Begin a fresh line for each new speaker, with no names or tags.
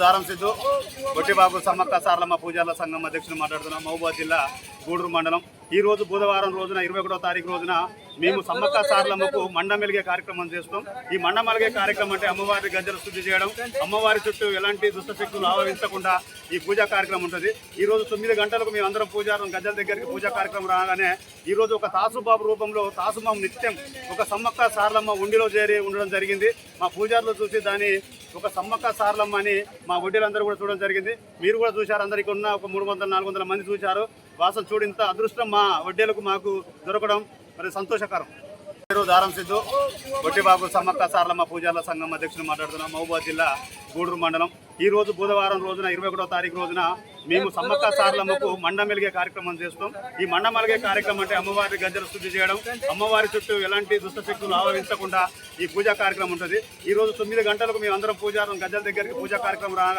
దారం సిద్ధు గొట్టిబాబు సమ్మక్క సారలమ్మ పూజార్ల సంఘం అధ్యక్షులు మాట్లాడుతున్నాం. మహబూబాద్ జిల్లా గూడూరు మండలం. ఈ రోజు బుధవారం రోజున 21వ తారీఖు రోజున మేము సమ్మక్క సారలమ్మకు మండమెలిగే కార్యక్రమం చేస్తాం. ఈ మండమెలిగే కార్యక్రమం అంటే అమ్మవారి గజ్జల శుద్ధి చేయడం, అమ్మవారి చుట్టూ ఎలాంటి దుష్టశక్తులు ఆవహించకుండా ఈ పూజా కార్యక్రమం ఉంటుంది. ఈ రోజు 9 గంటలకు మేము అందరం పూజారం గజ్జల దగ్గరికి పూజా కార్యక్రమం రాగానే ఈ రోజు ఒక తాసుబాబు రూపంలో తాసుబాబు నిత్యం ఒక సమ్మక్క సారలమ్మ ఉండిలో చేరి ఉండడం జరిగింది. మా పూజారులు చూసి దాన్ని ఒక సమ్మక్క సారలమ్మ అని మా వడ్డీలందరూ కూడా చూడడం జరిగింది. మీరు కూడా చూశారు, అందరికీ ఉన్న ఒక 300-400 మంది చూశారు. వాసన చూడు, ఇంత అదృష్టం మా వడ్డీలకు మాకు దొరకడం మరి సంతోషకరం. దారం సిద్ధు గొట్టిబాబు సమ్మక్క సారలమ్మ పూజార్ల సంఘం అధ్యక్షులు మాట్లాడుతున్నాం. మహబూబాద్ జిల్లా గూడూరు మండలం. ఈ రోజు బుధవారం రోజున 21వ తారీఖు రోజున మేము సమ్మక్క సారలమ్మకు మండమెలిగే కార్యక్రమం చేస్తాం. ఈ మండమెలిగే కార్యక్రమం అంటే అమ్మవారి గజ్జల శుద్ధి చేయడం, అమ్మవారి చుట్టూ ఎలాంటి దుష్టశక్తులు ఆవహించకుండా ఈ పూజా కార్యక్రమం ఉంటుంది. ఈ రోజు 9 గంటలకు మేము అందరం పూజారం గజ్జల దగ్గరికి పూజా కార్యక్రమం